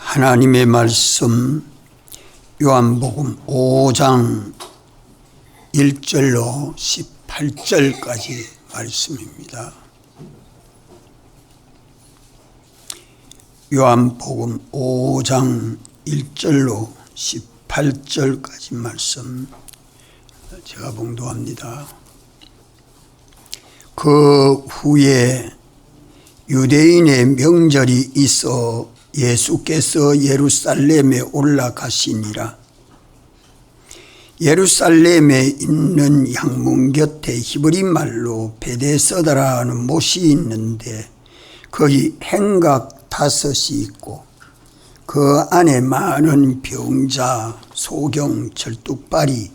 하나님의 말씀 요한복음 5장 1절로 18절까지 말씀입니다. 요한복음 5장 1절로 18절까지 말씀 제가 봉독합니다. 그 후에 유대인의 명절이 있어 예수께서 예루살렘에 올라가시니라. 예루살렘에 있는 양문 곁에 히브리 말로 베데스다라는 못이 있는데 거기 행각 5이 있고 그 안에 많은 병자, 소경, 절뚝발이,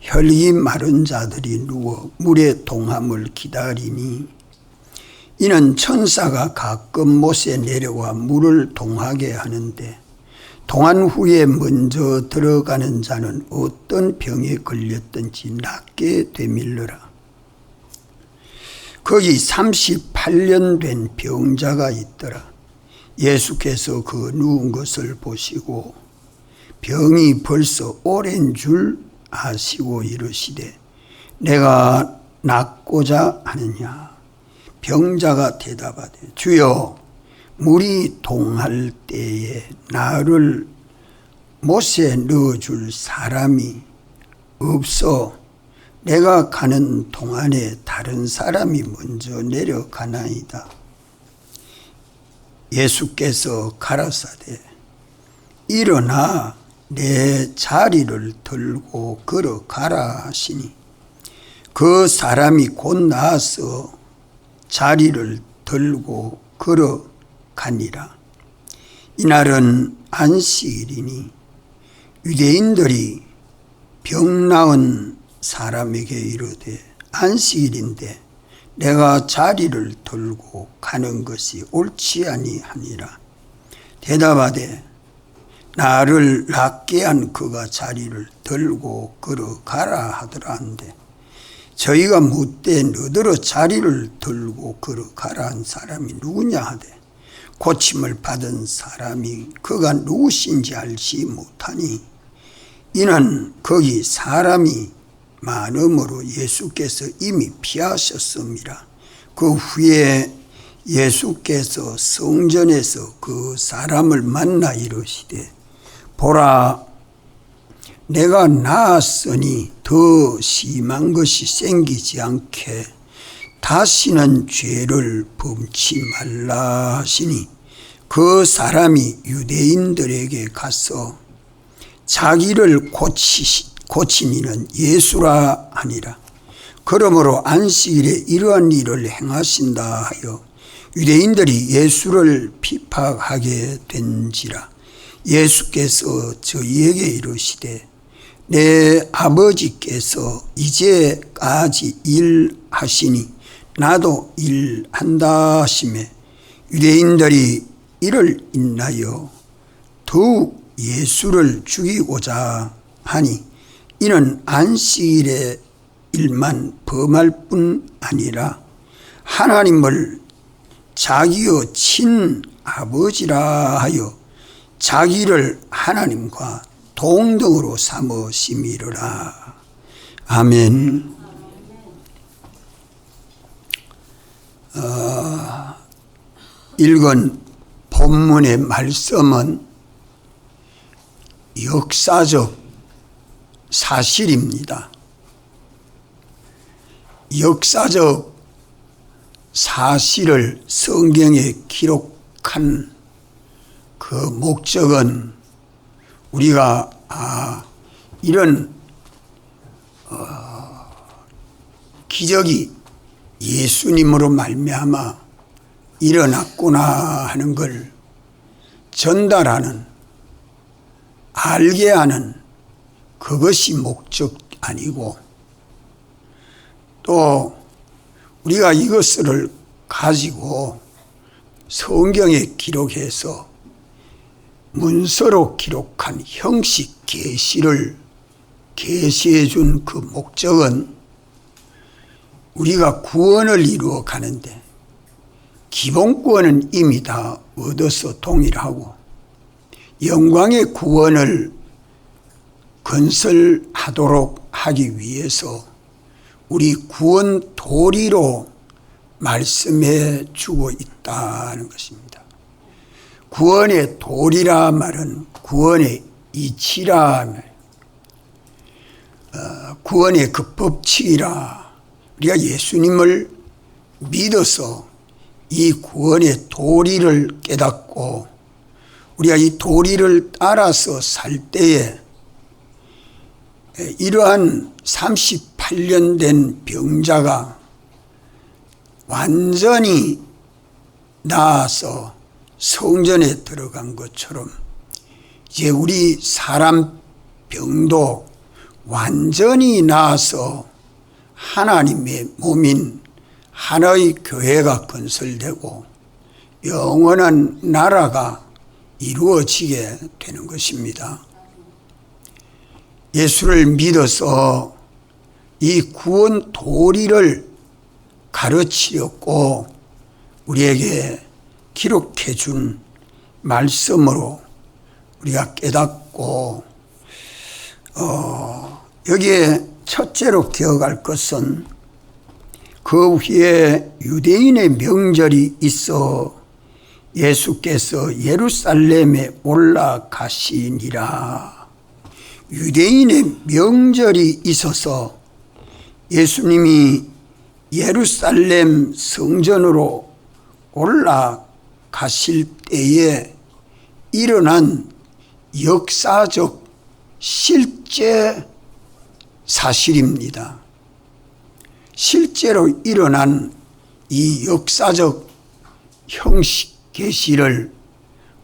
혈기 마른 자들이 누워 물의 동함을 기다리니 이는 천사가 가끔 못에 내려와 물을 동하게 하는데 동한 후에 먼저 들어가는 자는 어떤 병에 걸렸든지 낫게 되밀러라. 거기 38년 된 병자가 있더라. 예수께서 그 누운 것을 보시고 병이 벌써 오랜 줄 아시고 이르시되 내가 낫고자 하느냐. 병자가 대답하되 주여 물이 동할 때에 나를 못에 넣어줄 사람이 없어 내가 가는 동안에 다른 사람이 먼저 내려가나이다. 예수께서 가라사대 일어나 내 자리를 들고 걸어가라 하시니 그 사람이 곧 나아서 자리를 들고 걸어가니라. 이날은 안식일이니 유대인들이 병 나은 사람에게 이르되 안식일인데 내가 자리를 들고 가는 것이 옳지 아니하니라. 대답하되 나를 낫게 한 그가 자리를 들고 걸어가라 하더라 한데 저희가 묻되 너더러 자리를 들고 걸어가라 한 사람이 누구냐 하되 고침을 받은 사람이 그가 누구신지 알지 못하니 이는 거기 사람이 많음으로 예수께서 이미 피하셨음이라. 그 후에 예수께서 성전에서 그 사람을 만나 이르시되 보라 내가 나았으니 더 심한 것이 생기지 않게 다시는 죄를 범치 말라 하시니 그 사람이 유대인들에게 가서 자기를 고친 이는 예수라 하니라. 그러므로 안식일에 이러한 일을 행하신다 하여 유대인들이 예수를 핍박하게 된지라. 예수께서 저희에게 이르시되 내 아버지께서 이제까지 일하시니 나도 일한다 하시매 유대인들이 이를 인하여 더욱 예수를 죽이고자 하니 이는 안식일의 일만 범할 뿐 아니라 하나님을 자기의 친아버지라 하여 자기를 하나님과 동등으로 삼으심이로라. 아멘. 읽은 본문의 말씀은 역사적 사실입니다. 역사적 사실을 성경에 기록한 그 목적은 우리가 이런 기적이 예수님으로 말미암아 일어났구나 하는 걸 전달하는 알게 하는 그것이 목적 아니고 또 우리가 이것을 가지고 성경에 기록해서 문서로 기록한 형식 계시를 계시해 준 그 목적은 우리가 구원을 이루어 가는데 기본권은 이미 다 얻어서 동일하고 영광의 구원을 건설하도록 하기 위해서 우리 구원 도리로 말씀해 주고 있다는 것입니다. 구원의 도리라 말은 구원의 이치라 말, 구원의 그 법칙이라. 우리가 예수님을 믿어서 이 구원의 도리를 깨닫고 우리가 이 도리를 따라서 살 때에 이러한 38년 된 병자가 완전히 나아서 성전에 들어간 것처럼 이제 우리 사람 병도 완전히 나아서 하나님의 몸인 하나의 교회가 건설되고 영원한 나라가 이루어지게 되는 것입니다. 예수를 믿어서 이 구원 도리를 가르치렸고 우리에게 기록해 준 말씀으로 우리가 깨닫고 여기에 첫째로 기억할 것은 그 후에 유대인의 명절이 있어 예수께서 예루살렘에 올라가시니라. 유대인의 명절이 있어서 예수님이 예루살렘 성전으로 올라가실 때에 일어난 역사적 실제 사실입니다. 실제로 일어난 이 역사적 형식 계시를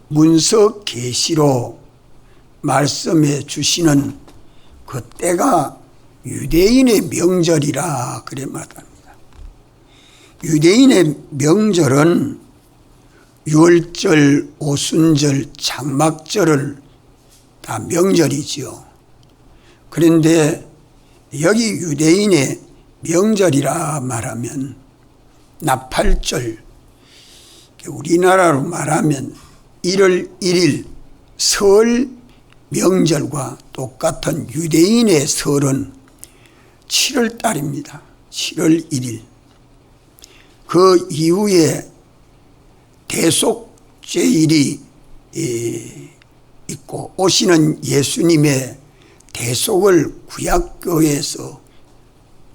문서 계시로 말씀해 주시는 그 때가 유대인의 명절이라 그래 말합니다. 유대인의 명절은 유월절, 오순절, 장막절을 다 명절이지요. 그런데 여기 유대인의 명절이라 말하면 나팔절, 우리나라로 말하면 1월 1일 설 명절과 똑같은 유대인의 설은 7월 달입니다. 7월 1일. 그 이후에 대속죄일이 있고 오시는 예수님의 대속을 구약교회에서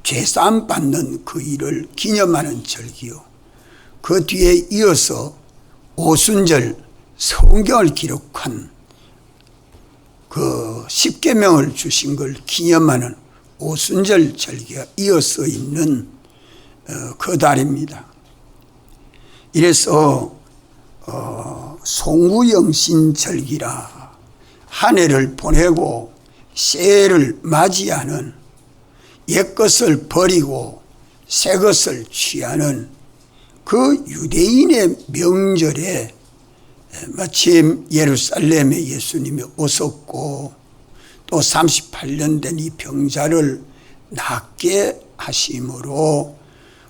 죄사함 받는 그 일을 기념하는 절기요. 그 뒤에 이어서 오순절 성경을 기록한 그 십계명을 주신 걸 기념하는 오순절 절기가 이어서 있는 그 달입니다. 이래서 송구영신절기라 한 해를 보내고 새해를 맞이하는 옛것을 버리고 새것을 취하는 그 유대인의 명절에 마침 예루살렘에 예수님이 오셨고 또 38년 된 이 병자를 낫게 하심으로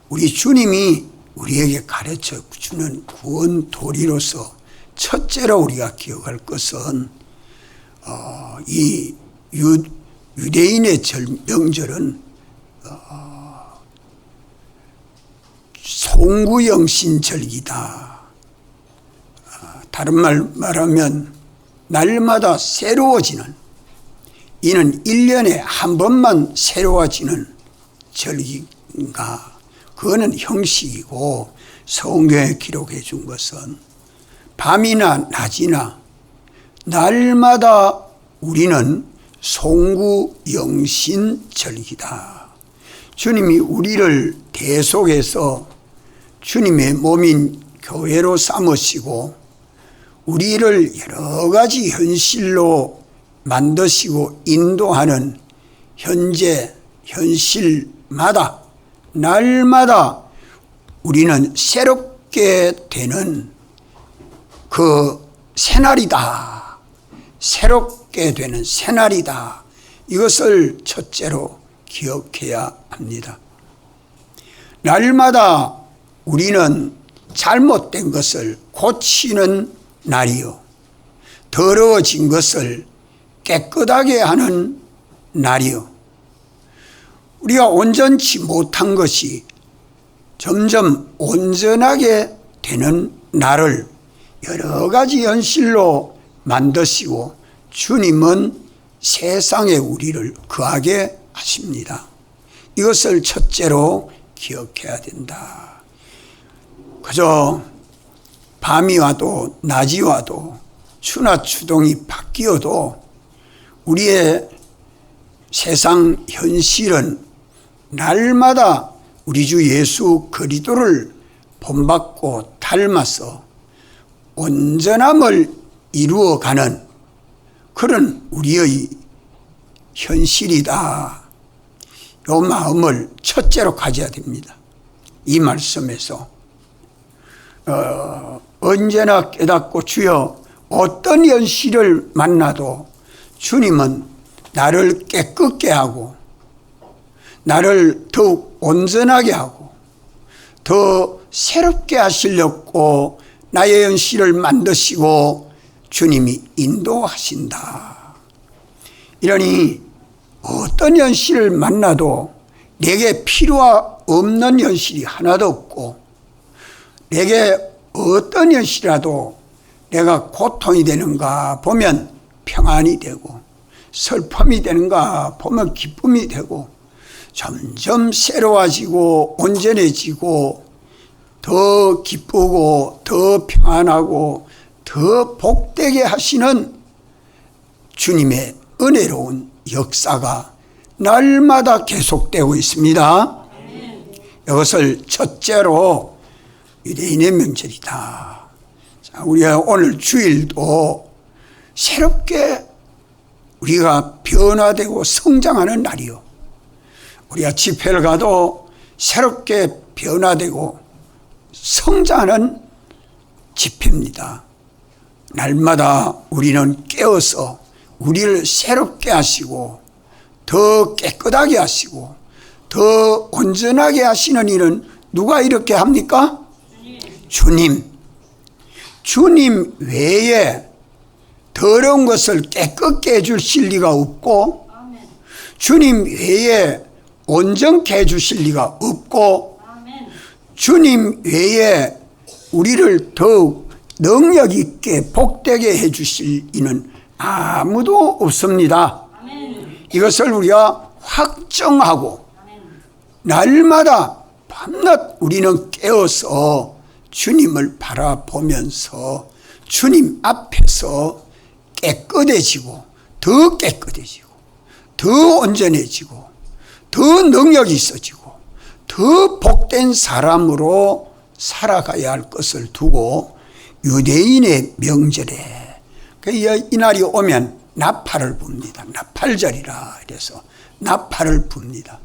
우리 주님이 우리에게 가르쳐 주는 구원 도리로서 첫째로 우리가 기억할 것은 이 유대인의 명절은 송구영신절기다. 다른 말 말하면 날마다 새로워지는, 이는 1년에 한 번만 새로워지는 절기인가. 그거는 형식이고 성경에 기록해 준 것은 밤이나 낮이나 날마다 우리는 송구영신절기다. 주님이 우리를 대속해서 주님의 몸인 교회로 삼으시고 우리를 여러 가지 현실로 만드시고 인도하는 현재 현실마다 날마다 우리는 새롭게 되는 그 새날이다. 새롭게 되는 새날이다. 이것을 첫째로 기억해야 합니다. 날마다 우리는 잘못된 것을 고치는 날이요. 더러워진 것을 깨끗하게 하는 날이요. 우리가 온전치 못한 것이 점점 온전하게 되는 날을 여러 가지 현실로 만드시고 주님은 세상에 우리를 거하게 하십니다. 이것을 첫째로 기억해야 된다. 그저 밤이 와도 낮이 와도 추나 추동이 바뀌어도 우리의 세상 현실은 날마다 우리 주 예수 그리스도를 본받고 닮아서 온전함을 이루어가는 그런 우리의 현실이다. 이 마음을 첫째로 가져야 됩니다. 이 말씀에서 언제나 깨닫고 주여 어떤 현실을 만나도 주님은 나를 깨끗게 하고 나를 더욱 온전하게 하고 더 새롭게 하시려고 나의 현실을 만드시고 주님이 인도하신다. 이러니 어떤 현실을 만나도 내게 필요가 없는 현실이 하나도 없고 내게 어떤 현실이라도 내가 고통이 되는가 보면 평안이 되고 슬픔이 되는가 보면 기쁨이 되고 점점 새로워지고 온전해지고 더 기쁘고 더 평안하고 더 복되게 하시는 주님의 은혜로운 역사가 날마다 계속되고 있습니다. 이것을 첫째로 유대인의 명절이다. 자, 우리가 오늘 주일도 새롭게 우리가 변화되고 성장하는 날이요. 우리가 집회를 가도 새롭게 변화되고 성장하는 집회입니다. 날마다 우리는 깨어서 우리를 새롭게 하시고 더 깨끗하게 하시고 더 온전하게 하시는 일은 누가 이렇게 합니까? 주님. 주님 외에 더러운 것을 깨끗게 해주실 리가 없고 주님 외에 온전케 해주실 리가 없고 주님 외에 우리를 더욱 능력 있게 복되게 해주실 이는 아무도 없습니다. 이것을 우리가 확정하고 날마다 밤낮 우리는 깨어서 주님을 바라보면서 주님 앞에서 깨끗해지고 더 깨끗해지고 더 온전해지고 더 능력이 있어지고 더 복된 사람으로 살아가야 할 것을 두고 유대인의 명절에 이 날이 오면 나팔을 붑니다. 나팔절이라 그래서 나팔을 붑니다.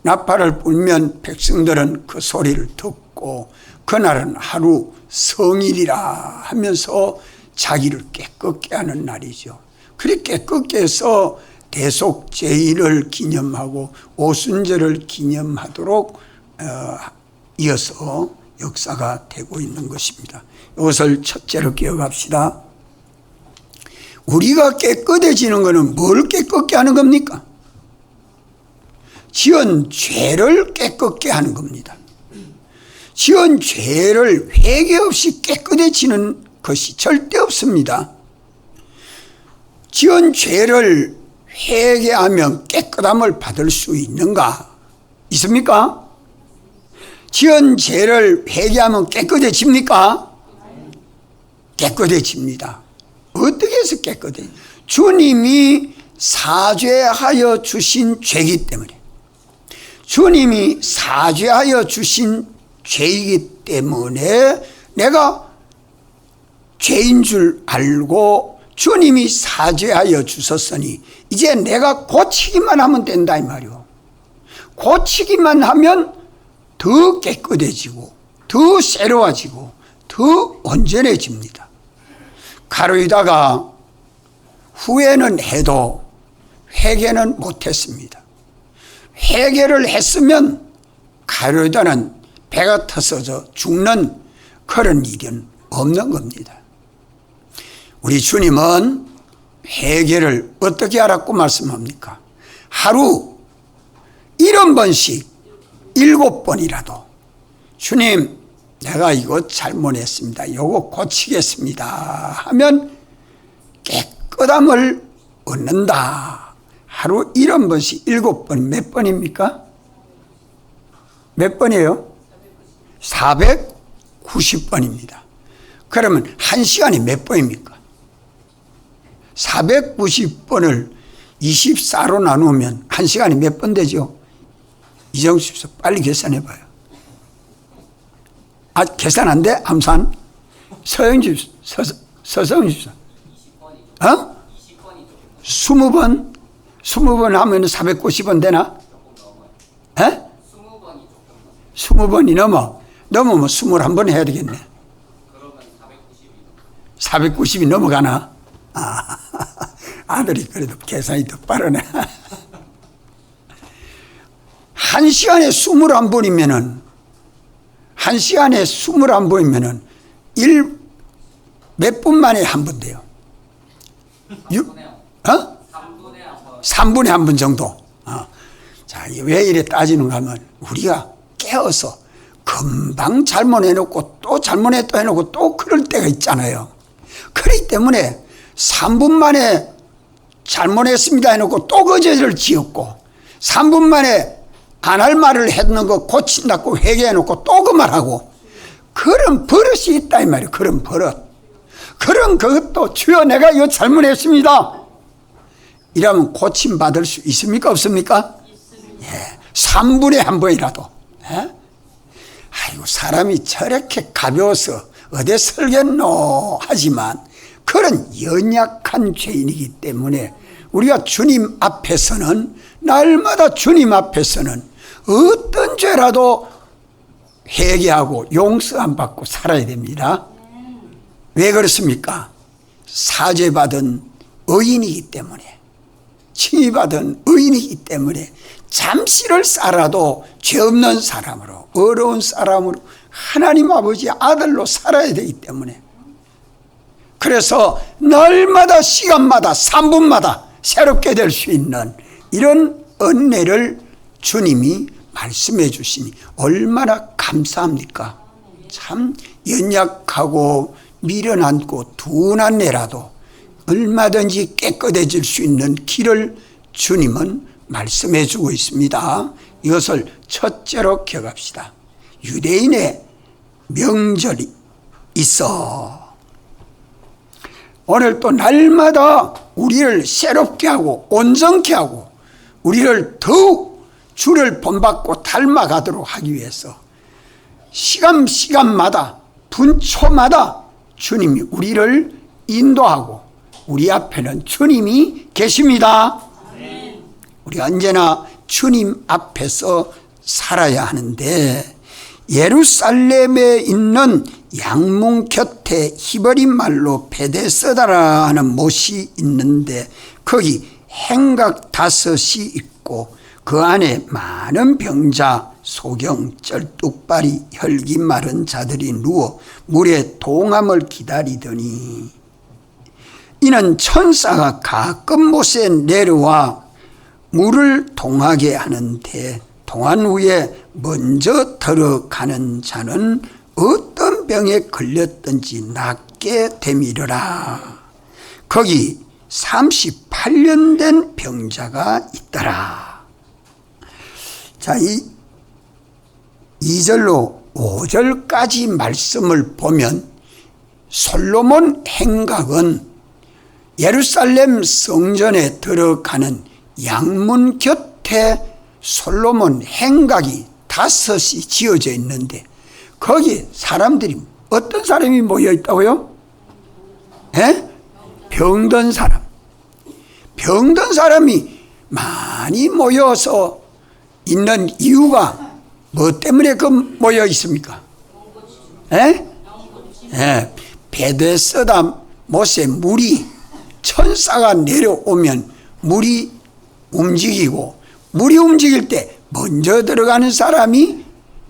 나팔을 불면 백성들은 그 소리를 듣고 그날은 하루 성일이라 하면서 자기를 깨끗게 하는 날이죠. 그렇게 깨끗게 해서 대속제일을 기념하고 오순절을 기념하도록 이어서 역사가 되고 있는 것입니다. 이것을 첫째로 기억합시다. 우리가 깨끗해지는 것은 뭘 깨끗게 하는 겁니까? 지은 죄를 깨끗게 하는 겁니다. 지은 죄를 회개 없이 깨끗해지는 것이 절대 없습니다. 지은 죄를 회개하면 깨끗함을 받을 수 있는가? 있습니까? 지은 죄를 회개하면 깨끗해집니까? 깨끗해집니다. 어떻게 해서 깨끗해? 주님이 사죄하여 주신 죄이기 때문에, 주님이 사죄하여 주신 죄이기 때문에 내가 죄인 줄 알고 주님이 사죄하여 주셨으니 이제 내가 고치기만 하면 된다 이 말이요. 고치기만 하면 더 깨끗해지고 더 새로워지고 더 온전해집니다. 가로이다가 후회는 해도 회개는 못했습니다. 회개를 했으면 가로이다는 배가 터져서 죽는 그런 일은 없는 겁니다. 우리 주님은 회개를 어떻게 하라고 말씀합니까? 하루 70번씩 7번이라도 주님 내가 이거 잘못했습니다. 이거 고치겠습니다 하면 깨끗함을 얻는다. 하루 70번씩 7번 몇 번입니까? 몇 번이에요? 490번입니다. 그러면 1시간이 몇 번입니까? 490번을 24로 나누면 1시간이 몇 번 되죠? 이정수 집사 빨리 계산해 봐요. 계산 안 돼? 암산? 서영 집사, 서성 집사. 20번? 20번 하면 490번 되나? 20번이 넘으면 21번 해야 되겠네. 그러면 490이 넘어가나? 아들이 그래도 계산이 더 빠르네. 1시간에 21번이면은 1시간에 21번이면은 몇 분 만에 한 번 돼요? 3분에 한 번 정도. 자, 왜 이래 따지는가 하면 우리가 깨어서 금방 잘못해놓고 또 잘못해 또 해놓고 또 그럴 때가 있잖아요. 그렇기 때문에 3분 만에 잘못했습니다 해놓고 또 그 죄를 지었고 3분 만에 안 할 말을 했는 거 고친다고 회개해놓고 또 그 말하고 그런 버릇이 있다 이 말이에요. 그런 버릇. 그런 그것도 주여 내가 이거 잘못했습니다 이러면 고침받을 수 있습니까 없습니까? 예, 3분에 한 번이라도. 예? 아이고 사람이 저렇게 가벼워서 어디 설겠노 하지만 그런 연약한 죄인이기 때문에 우리가 주님 앞에서는 날마다 주님 앞에서는 어떤 죄라도 회개하고 용서함 받고 살아야 됩니다. 왜 그렇습니까? 사죄받은 의인이기 때문에 칭의받은 의인이기 때문에 잠시를 살아도 죄 없는 사람으로 어려운 사람으로 하나님 아버지 아들로 살아야 되기 때문에 그래서 날마다 시간마다 3분마다 새롭게 될 수 있는 이런 은혜를 주님이 말씀해 주시니 얼마나 감사합니까? 참 연약하고 미련하고 둔한 애라도 얼마든지 깨끗해질 수 있는 길을 주님은 말씀해 주고 있습니다. 이것을 첫째로 기억합시다. 유대인의 명절이 있어. 오늘 또 날마다 우리를 새롭게 하고 온전케 하고 우리를 더욱 주를 본받고 닮아가도록 하기 위해서 시간마다 분초마다 주님이 우리를 인도하고 우리 앞에는 주님이 계십니다. 우리가 언제나 주님 앞에서 살아야 하는데 예루살렘에 있는 양문 곁에 히브리 말로 베데스다라 하는 못이 있는데 거기 행각 5이 있고 그 안에 많은 병자, 소경, 쩔뚝발이, 혈기 마른 자들이 누워 물의 동함을 기다리더니 이는 천사가 가끔 못에 내려와 물을 동하게 하는데 동한 후에 먼저 들어가는 자는 어떤 병에 걸렸든지 낫게 되미르라. 거기 38년 된 병자가 있더라. 자, 2절로 5절까지 말씀을 보면 솔로몬 행각은 예루살렘 성전에 들어가는 양문 곁에 솔로몬 행각이 5이 지어져 있는데 거기 사람들이 어떤 사람이 모여 있다고요? 병든 사람. 병든 사람이 많이 모여서 있는 이유가 뭐 때문에 모여 있습니까? 베데스다 못에 물이 천사가 내려오면 물이 움직이고 물이 움직일 때 먼저 들어가는 사람이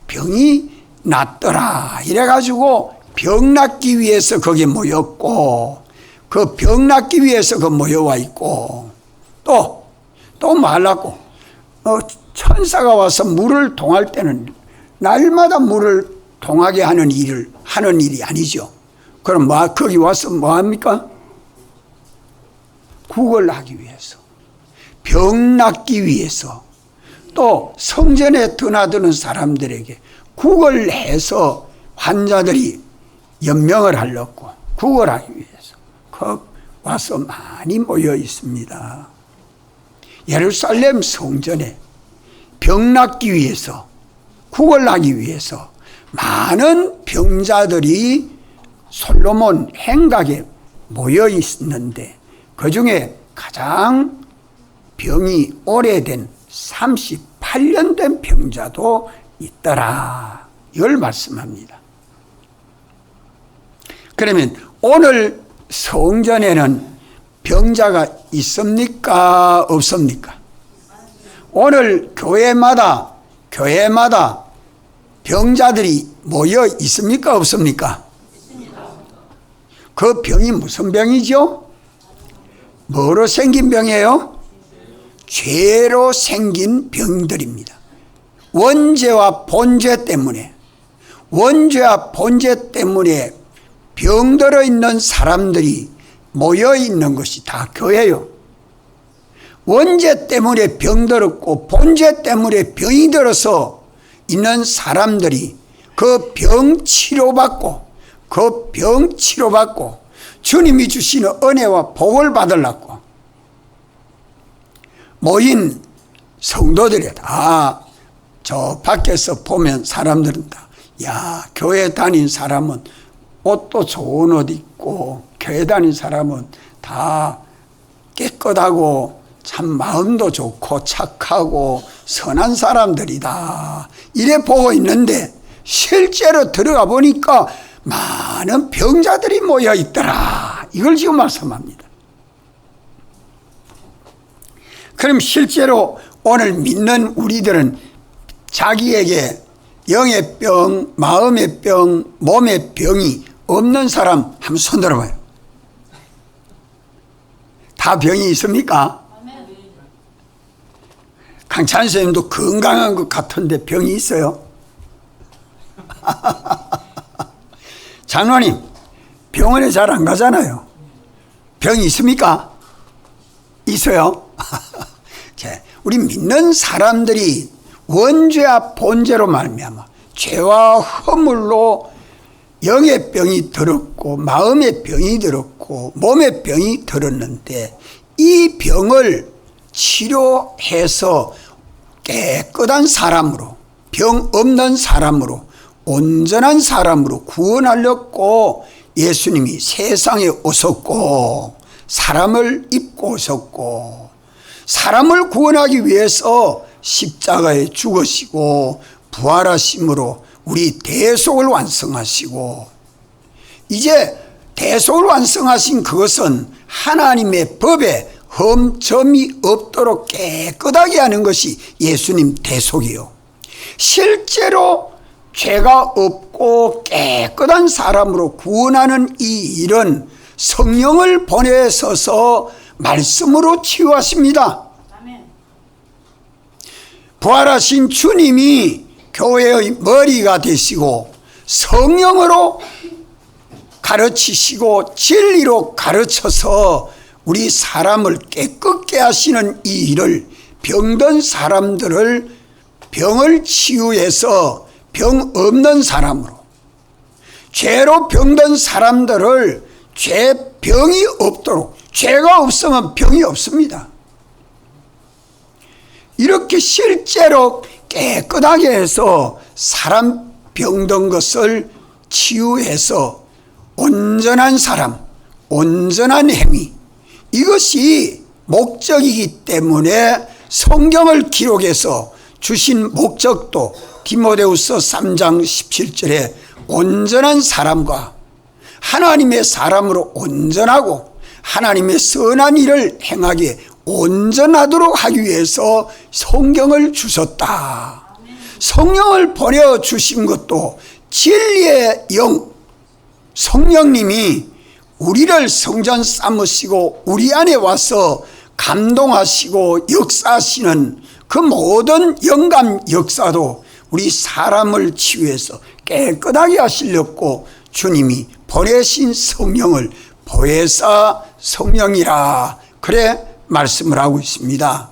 병이 낫더라. 이래가지고 병 낫기 위해서 거기에 모였고 그 병 낫기 위해서 그 모여와 있고, 또 말랐고, 천사가 와서 물을 동할 때는 날마다 물을 동하게 하는 일이 아니죠. 그럼 거기 와서 뭐 합니까? 구걸하기 위해서, 병 낫기 위해서, 또 성전에 드나드는 사람들에게 구걸해서 환자들이 연명을 하려고 구걸하기 위해서 와서 많이 모여 있습니다. 예루살렘 성전에 병 낫기 위해서, 구걸하기 위해서 많은 병자들이 솔로몬 행각에 모여 있는데, 그 중에 가장 병이 오래된 38년 된 병자도 있더라, 이걸 말씀합니다. 그러면 오늘 성전에는 병자가 있습니까? 없습니까? 오늘 교회마다 병자들이 모여 있습니까? 없습니까? 그 병이 무슨 병이죠? 뭐로 생긴 병이에요? 죄로 생긴 병들입니다. 원죄와 본죄 때문에 병들어 있는 사람들이 모여 있는 것이 다 교회요. 원죄 때문에 병들었고 본죄 때문에 병이 들어서 있는 사람들이 그 병 치료받고 주님이 주시는 은혜와 복을 받으려고 모인 성도들이 다 저 밖에서 보면 사람들은 다, 야, 교회 다닌 사람은 옷도 좋은 옷 입고, 교회 다닌 사람은 다 깨끗하고 참 마음도 좋고 착하고 선한 사람들이다, 이래 보고 있는데 실제로 들어가 보니까 많은 병자들이 모여 있더라, 이걸 지금 말씀합니다. 그럼 실제로 오늘 믿는 우리들은 자기에게 영의 병, 마음의 병, 몸의 병이 없는 사람 한번 손 들어봐요. 다 병이 있습니까? 강찬 선생님도 건강한 것 같은데 병이 있어요? 장로님, 병원에 잘 안 가잖아요. 병이 있습니까? 있어요? 우리 믿는 사람들이 원죄와 본죄로 말미암아 죄와 허물로 영의 병이 들었고 마음의 병이 들었고 몸의 병이 들었는데, 이 병을 치료해서 깨끗한 사람으로, 병 없는 사람으로, 온전한 사람으로 구원하려고 예수님이 세상에 오셨고 사람을 입고 오셨고, 사람을 구원하기 위해서 십자가에 죽으시고 부활하심으로 우리 대속을 완성하시고, 이제 대속을 완성하신 그것은 하나님의 법에 흠점이 없도록 깨끗하게 하는 것이 예수님 대속이요, 실제로 죄가 없고 깨끗한 사람으로 구원하는 이 일은 성령을 보내셔서 말씀으로 치유하십니다. 부활하신 주님이 교회의 머리가 되시고 성령으로 가르치시고 진리로 가르쳐서 우리 사람을 깨끗게 하시는 이 일을, 병든 사람들을 병을 치유해서 병 없는 사람으로, 죄로 병든 사람들을 병이 없도록, 죄가 없으면 병이 없습니다. 이렇게 실제로 깨끗하게 해서 사람 병든 것을 치유해서 온전한 사람, 온전한 행위, 이것이 목적이기 때문에 성경을 기록해서 주신 목적도 디모데후서 3장 17절에 온전한 사람과 하나님의 사람으로 온전하고 하나님의 선한 일을 행하게 온전하도록 하기 위해서 성경을 주셨다. 성령을 보내주신 것도 진리의 영, 성령님이 우리를 성전 삼으시고 우리 안에 와서 감동하시고 역사하시는 그 모든 영감 역사도 우리 사람을 치유해서 깨끗하게 하시려고 주님이 보내신 성령을 보혜사 성령이라 그래 말씀을 하고 있습니다.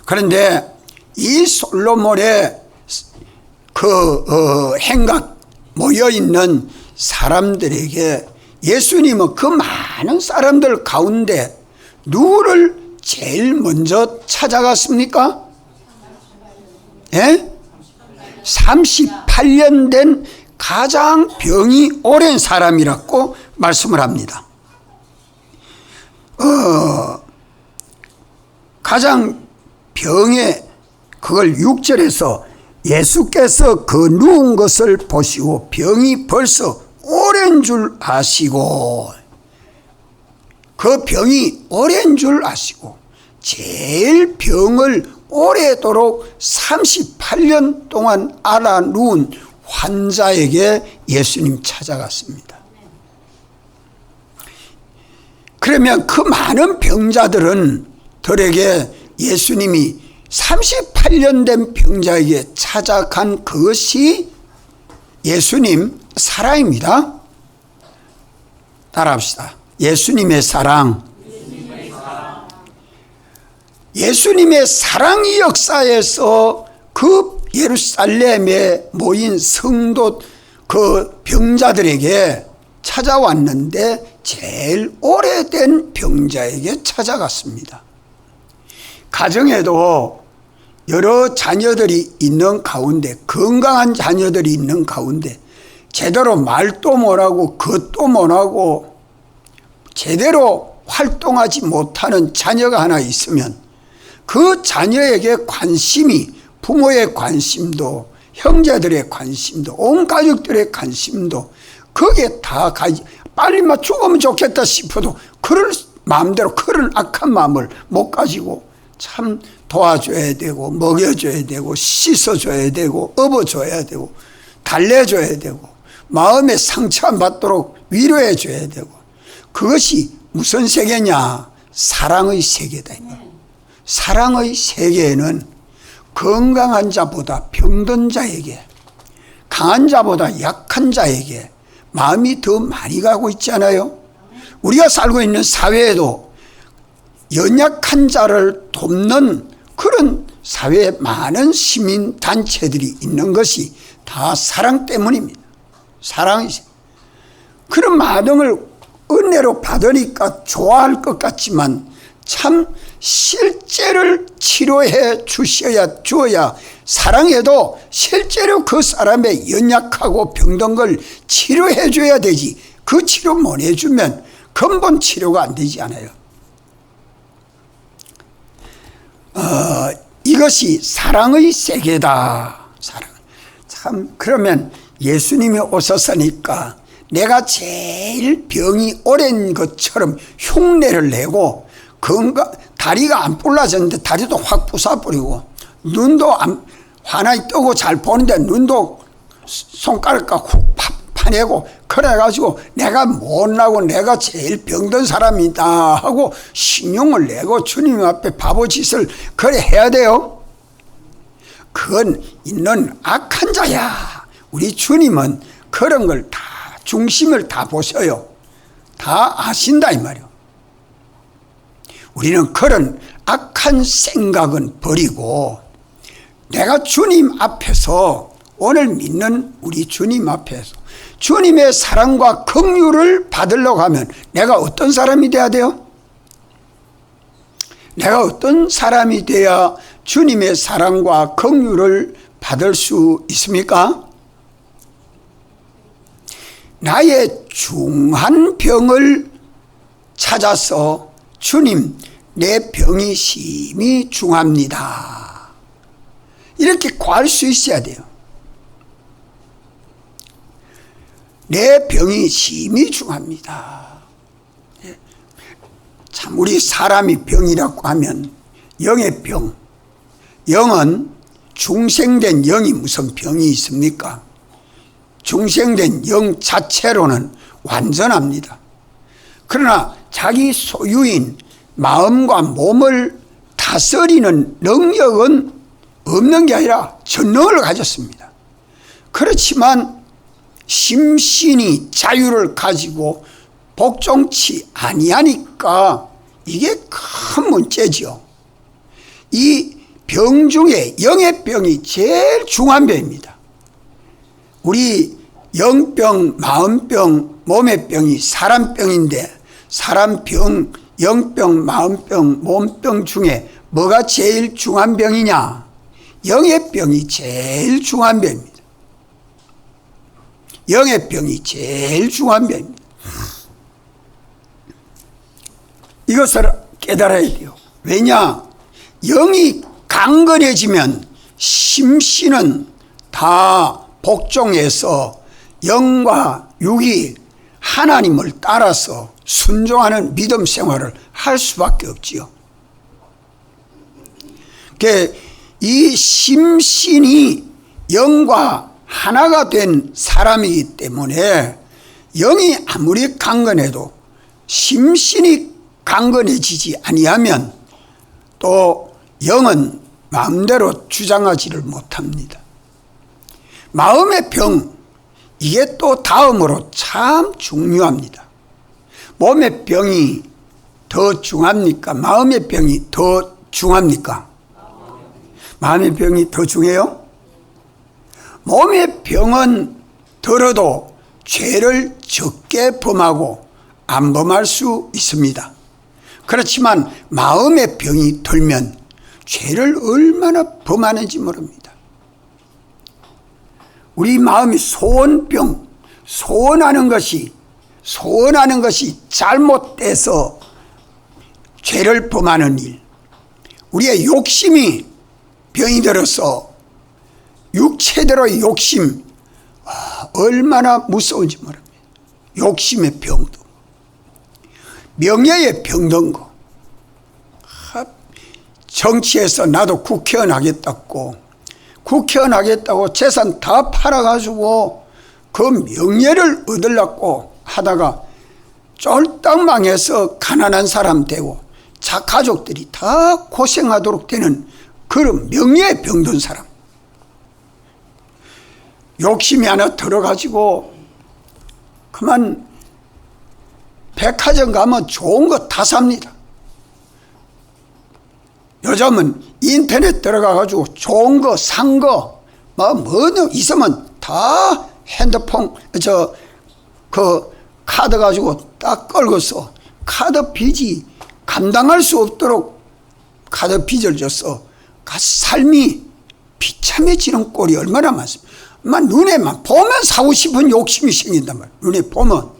그런데 이 솔로몬의 그 행각 모여있는 사람들에게 예수님은 그 많은 사람들 가운데 누구를 제일 먼저 찾아갔습니까? 예? 38년 된 가장 병이 오랜 사람이라고 말씀을 합니다. 가장 병에 그걸 6절에서 예수께서 그 누운 것을 보시고 병이 벌써 오랜 줄 아시고, 그 병이 오랜 줄 아시고 제일 병을 오래도록 38년 동안 앓아 누운 환자에게 예수님 찾아갔습니다. 그러면 그 많은 병자들에게 예수님이 38년 된 병자에게 찾아간 그것이 예수님 사랑입니다. 따라합시다. 예수님의 사랑. 예수님의 사랑의 역사에서 그 예루살렘에 모인 성도 그 병자들에게 찾아왔는데 제일 오래된 병자에게 찾아갔습니다. 가정에도 여러 자녀들이 있는 가운데, 건강한 자녀들이 있는 가운데 제대로 말도 못하고 겉도 못하고 제대로 활동하지 못하는 자녀가 하나 있으면 그 자녀에게 관심이, 부모의 관심도 형제들의 관심도 온 가족들의 관심도 거기에 다 빨리 죽으면 좋겠다 싶어도 그럴 마음대로 그런 악한 마음을 못 가지고 참 도와줘야 되고 먹여줘야 되고 씻어줘야 되고 업어줘야 되고 달래줘야 되고 마음에 상처 안 받도록 위로해줘야 되고, 그것이 무슨 세계냐? 사랑의 세계다. 사랑의 세계에는 건강한 자보다 병든 자에게, 강한 자보다 약한 자에게 마음이 더 많이 가고 있잖아요. 우리가 살고 있는 사회에도 연약한 자를 돕는 그런 사회에 많은 시민단체들이 있는 것이 다 사랑 때문입니다. 사랑이죠. 그런 마음을 은혜로 받으니까 좋아할 것 같지만 참 실제를 치료해 주어야 사랑해도 실제로 그 사람의 연약하고 병든 걸 치료해 줘야 되지, 그 치료 못 해주면 근본 치료가 안 되지 않아요. 이것이 사랑의 세계다. 사랑. 참, 그러면 예수님이 오셨으니까 내가 제일 병이 오랜 것처럼 흉내를 내고, 다리가 안 불러졌는데 다리도 확 부숴버리고, 눈도 환하게 뜨고 잘 보는데 눈도 손가락과 훅 파내고, 그래가지고 내가 못나고 내가 제일 병든 사람이다 하고 신용을 내고 주님 앞에 바보짓을 그래 해야 돼요? 그건 있는 악한 자야. 우리 주님은 그런 걸 다 중심을 다 보셔요. 다 아신다 이 말이에요. 우리는 그런 악한 생각은 버리고 내가 주님 앞에서, 오늘 믿는 우리 주님 앞에서 주님의 사랑과 긍휼을 받으려고 하면 내가 어떤 사람이 돼야 돼요? 내가 어떤 사람이 돼야 주님의 사랑과 긍휼을 받을 수 있습니까? 나의 중한 병을 찾아서 주님, 내 병이 심히 중합니다, 이렇게 구할 수 있어야 돼요. 내 병이 심히 중합니다. 참, 우리 사람이 병이라고 하면 영의 병, 영은 중생된 영이 무슨 병이 있습니까? 중생된 영 자체로는 완전합니다. 그러나 자기 소유인 마음과 몸을 다스리는 능력은 없는 게 아니라 전능을 가졌습니다. 그렇지만 심신이 자유를 가지고 복종치 아니하니까 이게 큰 문제죠. 이 병 중에 영의 병이 제일 중한 병입니다. 우리 영병, 마음병, 몸의 병이 사람병인데 사람병, 영병, 마음병, 몸병 중에 뭐가 제일 중한 병이냐? 영의 병이 제일 중한 병입니다. 영의 병이 제일 중한 병입니다. 이것을 깨달아야 돼요. 왜냐? 영이 강건해지면 심신은 다 복종해서 영과 육이 하나님을 따라서 순종하는 믿음 생활을 할 수밖에 없지요. 이 심신이 영과 하나가 된 사람이기 때문에 영이 아무리 강건해도 심신이 강건해지지 아니하면 또 영은 마음대로 주장하지를 못합니다. 마음의 병, 이게 또 다음으로 참 중요합니다. 몸의 병이 더 중합니까? 마음의 병이 더 중합니까? 마음의 병이 더 중해요? 몸의 병은 들어도 죄를 적게 범하고 안 범할 수 있습니다. 그렇지만 마음의 병이 들면 죄를 얼마나 범하는지 모릅니다. 우리 마음이 소원병, 소원하는 것이 잘못돼서 죄를 범하는 일, 우리의 욕심이 병이 들어서 육체대로의 욕심, 얼마나 무서운지 모릅니다. 욕심의 병도, 명예의 병든 거, 정치에서 나도 국회의원 하겠다고 재산 다 팔아가지고 그 명예를 얻으려고 하다가 쫄딱 망해서 가난한 사람 되고 가족들이 다 고생하도록 되는 그런 명예에 병든 사람. 욕심이 하나 들어가지고 그만 백화점 가면 좋은 거 다 삽니다. 요즘은 인터넷 들어가가지고 좋은 거, 산 거, 뭐든 있으면 다 핸드폰, 카드 가지고 딱 걸고서 카드 빚이 감당할 수 없도록 카드 빚을 줬어. 삶이 비참해지는 꼴이 얼마나 많습니다. 눈에만 보면 사고 싶은 욕심이 생긴단 말이에요. 눈에 보면.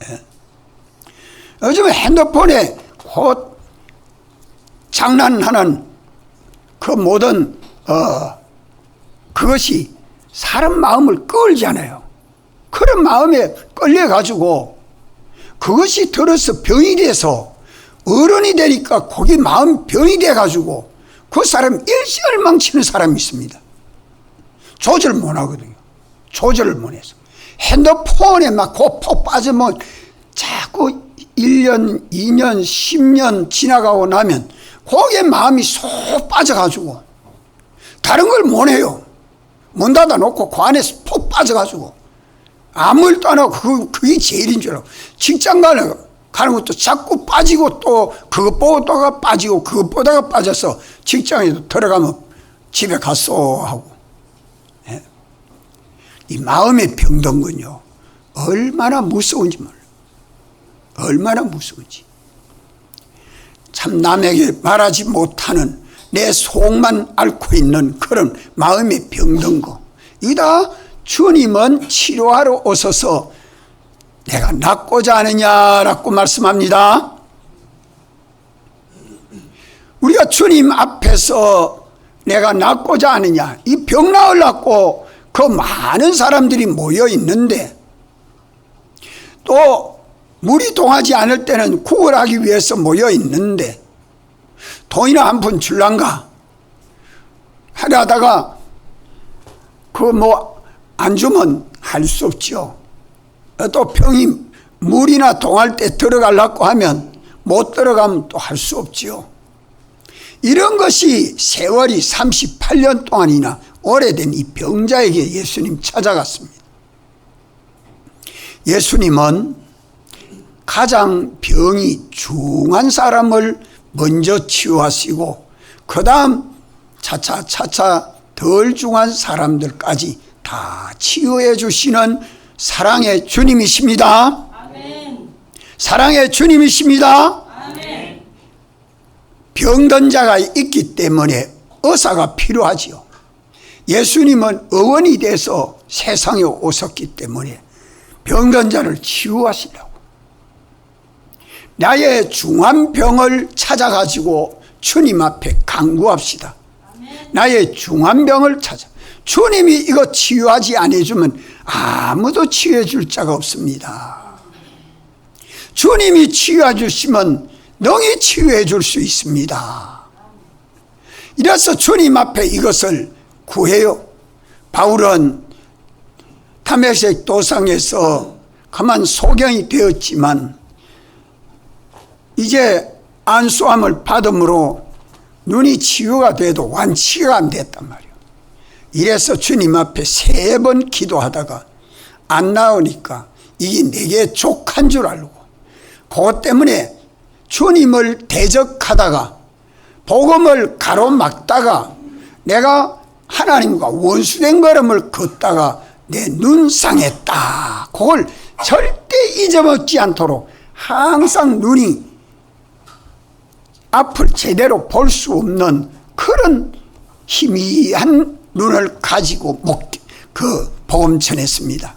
예. 요즘에 핸드폰에 곧 장난하는 그 모든 그것이 사람 마음을 끌잖아요. 그런 마음에 끌려가지고 그것이 들어서 병이 돼서 어른이 되니까 거기 마음 병이 돼가지고 그 사람 일시를 망치는 사람이 있습니다. 조절 못하거든요. 조절을 못해서 핸드폰에 막 푹 빠지면 자꾸 1년, 2년, 10년 지나가고 나면 거기에 마음이 쏙 빠져가지고 다른 걸 못해요. 문 닫아놓고 그 안에 푹 빠져가지고 아무 일도 안 하고 그게 제일인 줄 알고 직장 가는 것도 자꾸 빠지고 또 그것 보다가 빠지고 그것 보다가 빠져서 직장에도 들어가면 집에 갔어 하고. 예? 이 마음의 병든 건요 얼마나 무서운지 몰라요. 얼마나 무서운지. 참 남에게 말하지 못하는 내 속만 앓고 있는 그런 마음의 병든 거, 이다 주님은 치료하러 오셔서 내가 낫고자 하느냐라고 말씀합니다. 우리가 주님 앞에서 내가 낫고자 하느냐, 이 병 나으려고 그 많은 사람들이 모여 있는데 또 물이 동하지 않을 때는 구걸하기 위해서 모여 있는데 돈이나 한 푼 줄란가 하다가 안 주면 할 수 없죠. 또 병이 물이나 동할 때 들어가려고 하면 못 들어가면 또 할 수 없지요. 이런 것이 세월이 38년 동안이나 오래된 이 병자에게 예수님 찾아갔습니다. 예수님은 가장 병이 중한 사람을 먼저 치유하시고 그 다음 차차 덜 중한 사람들까지 다 치유해 주시는 사랑의 주님이십니다. 아멘. 사랑의 주님이십니다. 아멘. 병든 자가 있기 때문에 의사가 필요하지요. 예수님은 의원이 돼서 세상에 오셨기 때문에 병든 자를 치유하시려고. 나의 중한 병을 찾아가지고 주님 앞에 간구합시다. 나의 중한 병을 찾아. 주님이 이거 치유하지 않아주면 아무도 치유해 줄 자가 없습니다. 주님이 치유해 주시면 능히 치유해 줄 수 있습니다. 이래서 주님 앞에 이것을 구해요. 바울은 다메섹 도상에서 그만 소경이 되었지만 이제 안수함을 받음으로 눈이 치유가 돼도 완치가 안 됐단 말이에요. 이래서 주님 앞에 3번 기도하다가 안 나오니까 이게 내게 족한 줄 알고 그것 때문에 주님을 대적하다가 복음을 가로막다가 내가 하나님과 원수된 걸음을 걷다가 내 눈 상했다. 그걸 절대 잊어먹지 않도록 항상 눈이 앞을 제대로 볼 수 없는 그런 희미한 눈을 가지고 복음 전했습니다.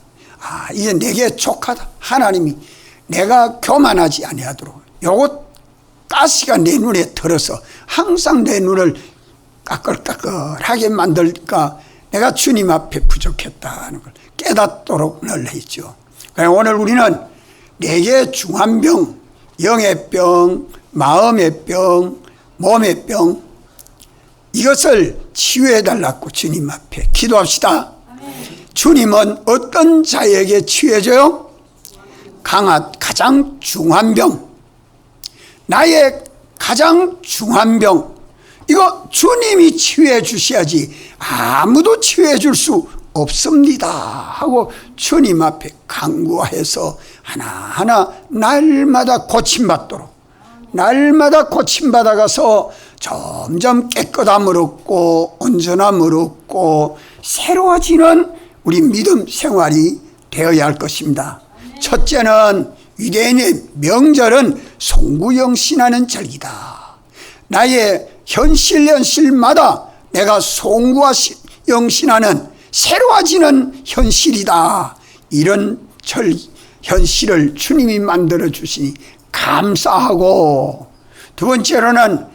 이게 내게 족하다. 하나님이 내가 교만하지 아니하도록 요것 가시가 내 눈에 들어서 항상 내 눈을 까끌까끌하게 만들까 내가 주님 앞에 부족했다는 걸 깨닫도록 늘려있죠. 오늘 우리는 내게 중한 병, 영의 병, 마음의 병, 몸의 병 이것을 치유해달라고 주님 앞에 기도합시다. 주님은 어떤 자에게 치유해줘요? 가장 중한 병, 나의 가장 중한 병 이거 주님이 치유해 주셔야지 아무도 치유해 줄 수 없습니다 하고 주님 앞에 간구해서 하나하나 날마다 고침받도록 날마다 고침받아가서 점점 깨끗함을 얻고 온전함을 얻고 새로워지는 우리 믿음 생활이 되어야 할 것입니다. 첫째는 유대인의 명절은 송구영신하는 절기다. 나의 현실마다 내가 송구와 영신하는 새로워지는 현실이다. 이런 현실을 주님이 만들어 주시니 감사하고, 두 번째로는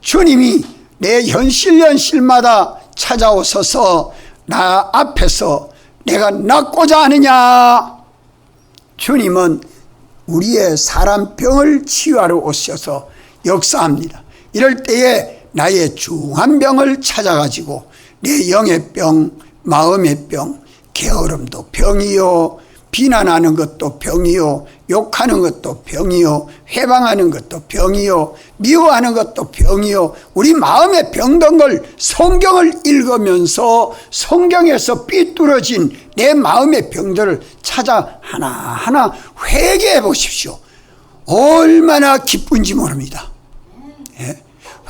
주님이 내 현실마다 찾아오셔서 나 앞에서 내가 낫고자 하느냐. 주님은 우리의 사람 병을 치유하러 오셔서 역사합니다. 이럴 때에 나의 중한 병을 찾아가지고 내 영의 병, 마음의 병, 게으름도 병이요, 비난하는 것도 병이요, 욕하는 것도 병이요, 회방하는 것도 병이요, 미워하는 것도 병이요. 우리 마음에 병든 걸 성경을 읽으면서 성경에서 삐뚤어진 내 마음의 병들을 찾아 하나하나 회개해 보십시오. 얼마나 기쁜지 모릅니다. 예?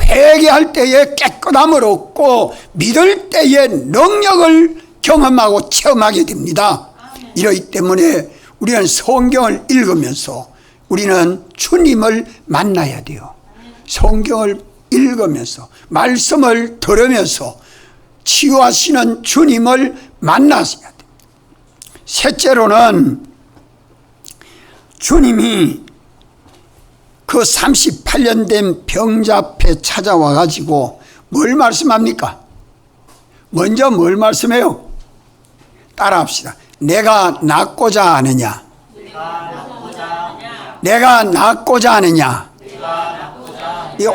회개할 때에 깨끗함을 얻고 믿을 때에 능력을 경험하고 체험하게 됩니다. 이러기 때문에 우리는 성경을 읽으면서 우리는 주님을 만나야 돼요. 성경을 읽으면서 말씀을 들으면서 치유하시는 주님을 만나셔야 돼요. 셋째로는 주님이 그 38년 된 병자 앞에 찾아와 가지고 뭘 말씀합니까? 먼저 뭘 말씀해요? 따라합시다. 내가 낫고자 하느냐? 내가 낫고자 하느냐?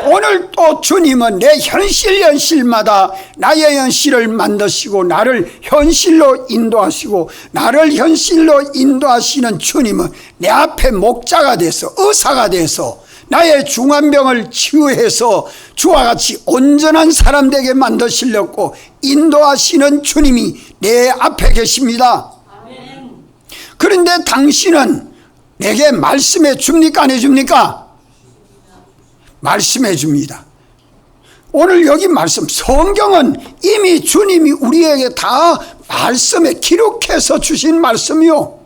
오늘 또 주님은 내 현실마다 나의 현실을 만드시고 나를 현실로 인도하시고, 나를 현실로 인도하시는 주님은 내 앞에 목자가 돼서, 의사가 돼서 나의 중환병을 치유해서 주와 같이 온전한 사람 되게 만드시려고 인도하시는 주님이 내 앞에 계십니다. 그런데 당신은 내게 말씀해 줍니까? 안 해줍니까? 말씀해 줍니다. 오늘 여기 말씀, 성경은 이미 주님이 우리에게 다 말씀에 기록해서 주신 말씀이요.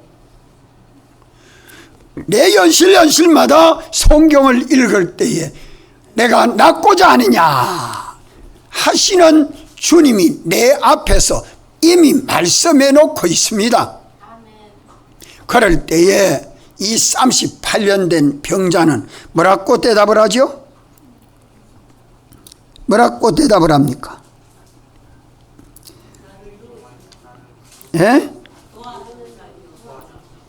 내 현실마다 성경을 읽을 때에 내가 낫고자 하느냐 하시는 주님이 내 앞에서 이미 말씀해 놓고 있습니다. 그럴 때에 이 38년 된 병자는 뭐라고 대답을 하죠? 뭐라고 대답을 합니까? 예?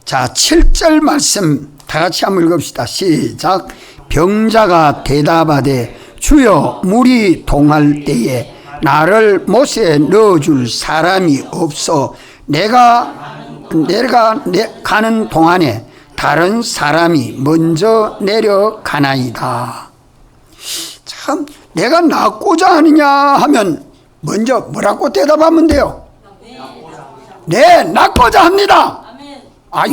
자, 7절 말씀 다 같이 한번 읽읍시다. 시작. 병자가 대답하되 주여, 물이 동할 때에 나를 못에 넣어줄 사람이 없어 내가 가는 동안에 다른 사람이 먼저 내려가나이다. 참, 내가 낫고자 하느냐 하면 먼저 뭐라고 대답하면 돼요? 네, 낫고자 합니다.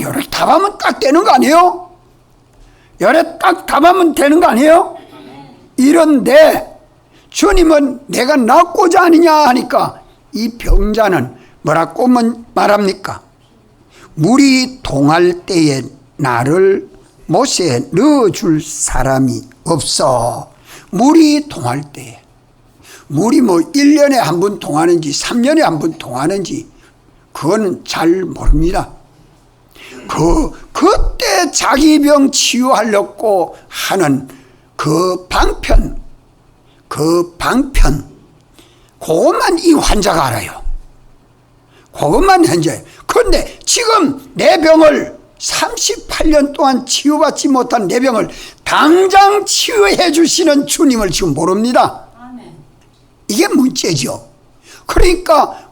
요렇게 답하면 딱 되는 거 아니에요? 요렇게 딱 답하면 되는 거 아니에요? 이런데 주님은 내가 낫고자 하느냐 하니까 이 병자는 뭐라고 말합니까? 물이 동할 때에 나를 못에 넣어줄 사람이 없어. 물이 동할 때에, 물이 뭐 1년에 한 번 동하는지 3년에 한 번 동하는지 그거는 잘 모릅니다. 그때 자기 병 치유하려고 하는 그 방편, 그것만 이 환자가 알아요. 그것만 현재. 그런데 지금 내 병을 38년 동안 치유받지 못한 내 병을 당장 치유해 주시는 주님을 지금 모릅니다. 이게 문제죠. 그러니까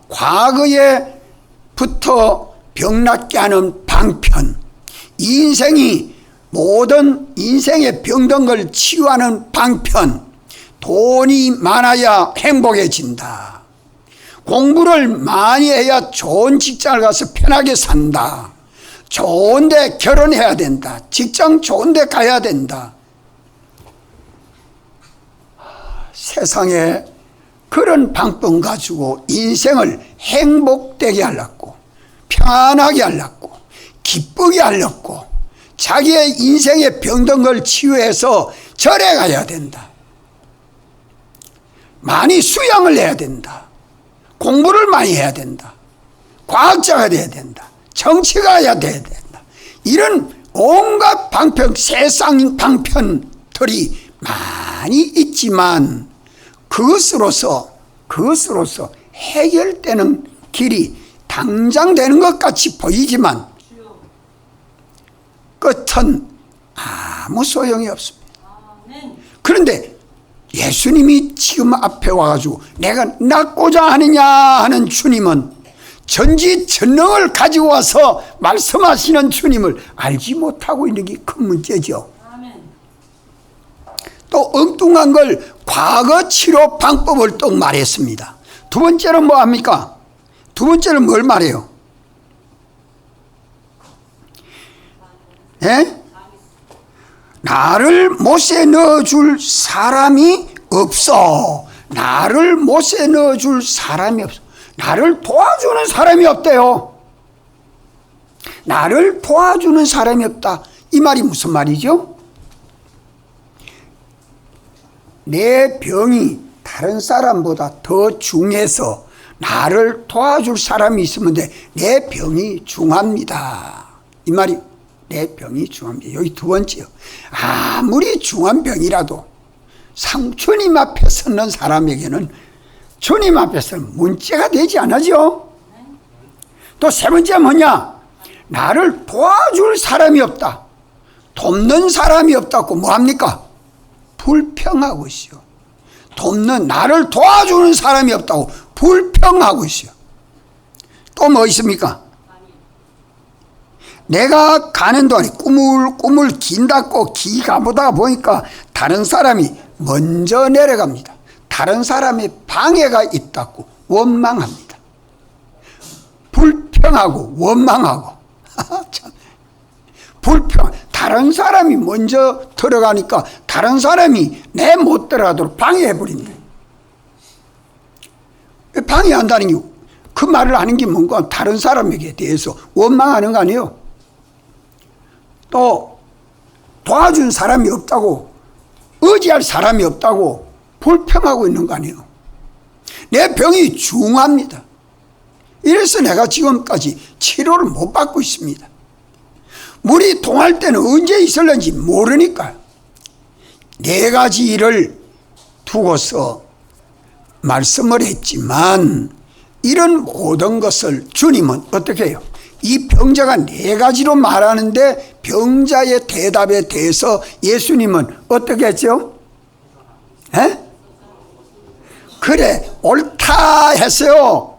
과거에부터 병낫게 하는 방편, 인생이 모든 인생의 병든 걸 치유하는 방편, 돈이 많아야 행복해진다, 공부를 많이 해야 좋은 직장을 가서 편하게 산다, 좋은데 결혼해야 된다, 직장 좋은데 가야 된다. 세상에 그런 방법 가지고 인생을 행복되게 하려고, 편안하게 하려고, 기쁘게 하려고 자기의 인생에 병든 걸 치유해서 절에 가야 된다, 많이 수양을 해야 된다, 공부를 많이 해야 된다, 과학자가 돼야 된다, 정치가 해야 된다. 이런 온갖 방편, 세상 방편들이 많이 있지만 그것으로서 해결되는 길이 당장 되는 것 같이 보이지만 끝은 아무 소용이 없습니다. 그런데 예수님이 지금 앞에 와가지고 내가 낫고자 하느냐 하는 주님은 전지전능을 가지고 와서 말씀하시는 주님을 알지 못하고 있는 게 큰 문제죠. 또 엉뚱한 걸 과거 치료 방법을 또 말했습니다. 두 번째는 뭐 합니까? 두 번째는 뭘 말해요? 예? 나를 못에 넣어줄 사람이 없어. 나를 못에 넣어줄 사람이 없어. 나를 도와주는 사람이 없대요. 나를 도와주는 사람이 없다. 이 말이 무슨 말이죠? 내 병이 다른 사람보다 더 중해서 나를 도와줄 사람이 있으면 돼. 내 병이 중합니다. 이 말이, 내 병이 중합니다. 여기 두 번째요. 아무리 중한 병이라도 주님 앞에 서는 사람에게는 주님 앞에서는 문제가 되지 않아죠. 또 세 번째 뭐냐? 나를 도와줄 사람이 없다, 돕는 사람이 없다고 뭐 합니까? 불평하고 있어요. 돕는, 나를 도와주는 사람이 없다고 불평하고 있어요. 또 뭐 있습니까? 내가 가는 동안에 꿈을 긴다고 기가 보다가 보니까 다른 사람이 먼저 내려갑니다. 다른 사람의 방해가 있다고 원망합니다. 불평하고 원망하고 참. 불평, 다른 사람이 먼저 들어가니까 다른 사람이 내 못 들어가도록 방해해버린다. 방해한다는 게 그 말을 하는 게 뭔가 다른 사람에게 대해서 원망하는 거 아니에요. 또 도와준 사람이 없다고, 의지할 사람이 없다고 불평하고 있는 거 아니에요. 내 병이 중합니다. 이래서 내가 지금까지 치료를 못 받고 있습니다. 물이 동할 때는 언제 있을는지 모르니까 네 가지 일을 두고서 말씀을 했지만, 이런 모든 것을 주님은 어떻게 해요? 이 병자가 네 가지로 말하는데 병자의 대답에 대해서 예수님은 어떻게 했죠? 에? 그래, 옳다 했어요.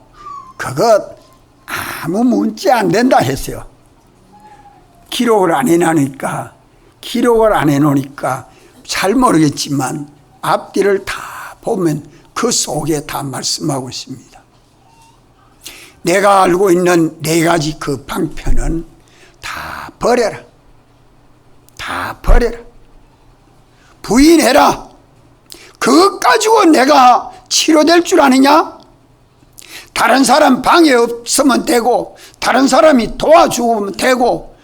그것 아무 문제 안 된다 했어요. 기록을 안 해놓으니까 잘 모르겠지만 앞뒤를 다 보면 그 속에 다 말씀하고 있습니다. 내가 알고 있는 네 가지 그 방편은 다 버려라. 다 버려라. 부인해라. 그것 가지고 내가 치료될 줄 아느냐? 다른 사람 방해 없으면 되고, 다른 사람이 도와주면 되고,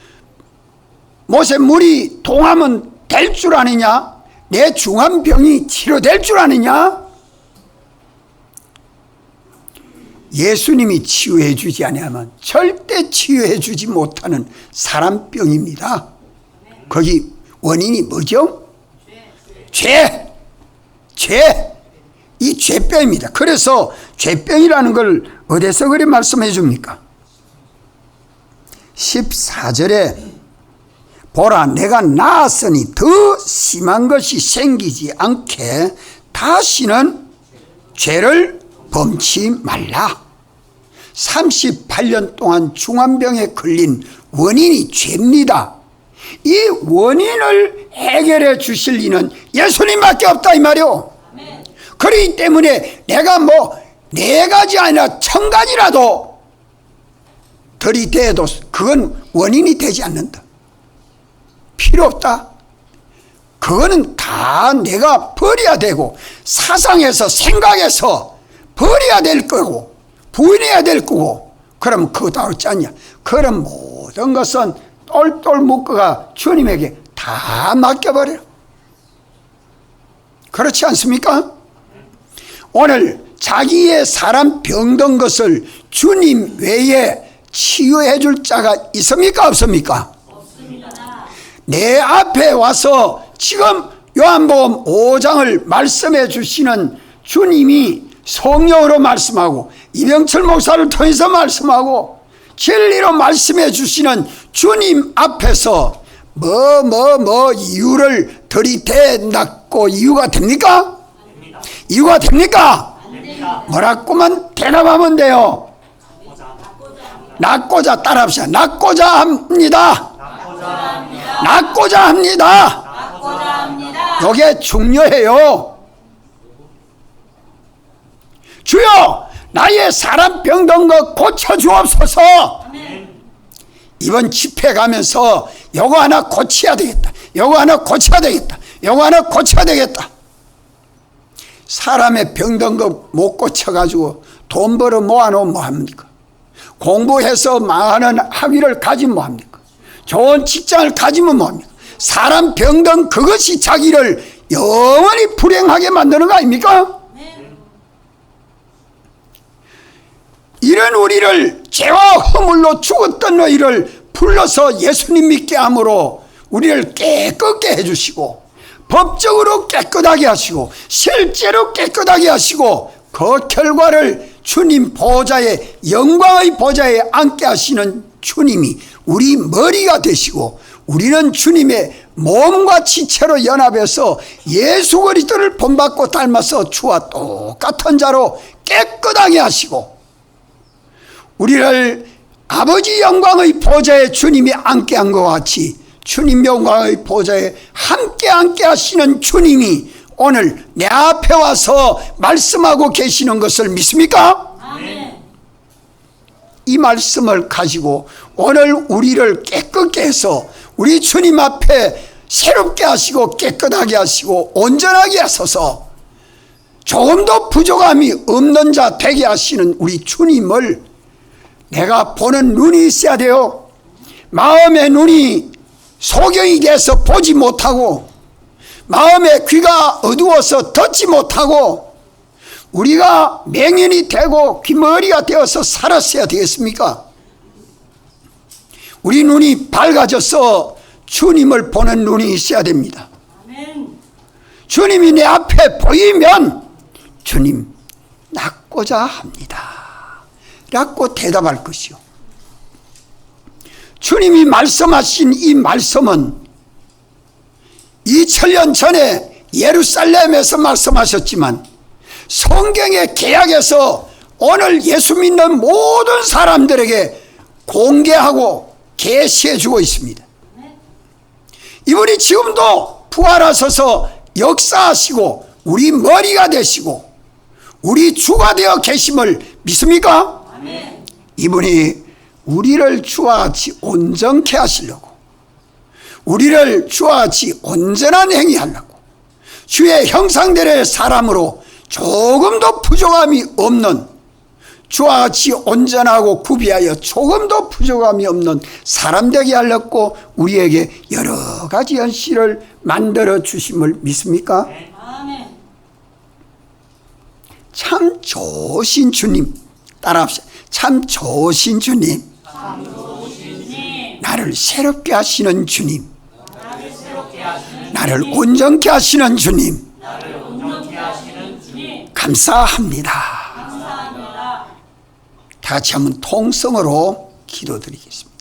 못에 물이 동하면 될 줄 아느냐? 내 중한 병이 치료될 줄 아느냐? 예수님이 치유해 주지 아니하면 절대 치유해 주지 못하는 사람병입니다. 거기 원인이 뭐죠? 죄. 이 죄병입니다. 그래서 죄병이라는 걸 어디서 그리 말씀해 줍니까? 14절에 보라, 내가 나았으니 더 심한 것이 생기지 않게 다시는 죄를 범치 말라. 38년 동안 중환병에 걸린 원인이 죄입니다. 이 원인을 해결해 주실 이는 예수님밖에 없다 이 말이요. 그렇기 때문에 내가 뭐 네 가지 아니라 1000가지라도 들이대도 그건 원인이 되지 않는다. 필요 없다. 그거는 다 내가 버려야 되고, 사상에서 생각에서 버려야 될 거고, 부인해야 될 거고, 그럼 그거 다 어찌 않냐? 그런 모든 것은 똘똘 묶어가 주님에게 다 맡겨버려. 그렇지 않습니까? 오늘 자기의 사람 병든 것을 주님 외에 치유해 줄 자가 있습니까? 없습니까? 없습니다. 내 앞에 와서 지금 요한복음 5장을 말씀해 주시는 주님이 성령으로 말씀하고 이병철 목사를 통해서 말씀하고 진리로 말씀해 주시는 주님 앞에서 뭐 이유를 들이댄다고 이유가 됩니까? 됩니다. 이유가 됩니까? 뭐라고만 대답하면 돼요. 낳고자 따라합시다. 낳고자 합니다. 낳고자 합니다. 이게 중요해요. 주여, 나의 사람 병든 거 고쳐주옵소서. 이번 집회 가면서 요거 하나 고쳐야 되겠다. 요거 하나 고쳐야 되겠다. 요거 하나 고쳐야 되겠다. 사람의 병든 거 못 고쳐가지고 돈 벌어 모아놓으면 뭐합니까? 공부해서 많은 학위를 가지면 뭐합니까? 좋은 직장을 가지면 뭐합니까? 사람 병든 그것이 자기를 영원히 불행하게 만드는 거 아닙니까? 이런 우리를 죄와 허물로 죽었던 너희를 불러서 예수님 믿게 함으로 우리를 깨끗게 해주시고, 법적으로 깨끗하게 하시고, 실제로 깨끗하게 하시고, 그 결과를 주님 보좌에, 영광의 보좌에 앉게 하시는 주님이 우리 머리가 되시고, 우리는 주님의 몸과 지체로 연합해서 예수 그리스도를 본받고 닮아서 주와 똑같은 자로 깨끗하게 하시고, 우리를 아버지 영광의 보좌에 주님이 앉게 한 것 같이 주님 영광의 보좌에 함께 앉게 하시는 주님이 오늘 내 앞에 와서 말씀하고 계시는 것을 믿습니까? 아멘. 이 말씀을 가지고 오늘 우리를 깨끗게 해서 우리 주님 앞에 새롭게 하시고 깨끗하게 하시고 온전하게 하소서, 조금도 부족함이 없는 자 되게 하시는 우리 주님을 내가 보는 눈이 있어야 돼요. 마음의 눈이 소경이 돼서 보지 못하고, 마음의 귀가 어두워서 듣지 못하고, 우리가 맹인이 되고 귀머리가 되어서 살았어야 되겠습니까? 우리 눈이 밝아져서 주님을 보는 눈이 있어야 됩니다. 아멘. 주님이 내 앞에 보이면 주님 낫고자 합니다 라고 대답할 것이요. 주님이 말씀하신 이 말씀은 2000년 전에 예루살렘에서 말씀하셨지만 성경의 개약에서 오늘 예수 믿는 모든 사람들에게 공개하고 계시해 주고 있습니다. 이분이 지금도 부활하셔서 역사하시고 우리 머리가 되시고 우리 주가 되어 계심을 믿습니까? 아멘. 이분이 우리를 주와 같이 온전케 하시려고, 우리를 주와 같이 온전한 행위하려고, 주의 형상대로의 사람으로 조금도 부족함이 없는, 주와 같이 온전하고 구비하여 조금도 부족함이 없는 사람 되게 하려고 우리에게 여러 가지 현실을 만들어 주심을 믿습니까? 아멘. 참 좋으신 주님, 따라합시다. 참 좋으신 주님, 나를 새롭게 하시는 주님, 나를 온전케 하시는 주님, 감사합니다. 다 같이 한번 통성으로 기도드리겠습니다.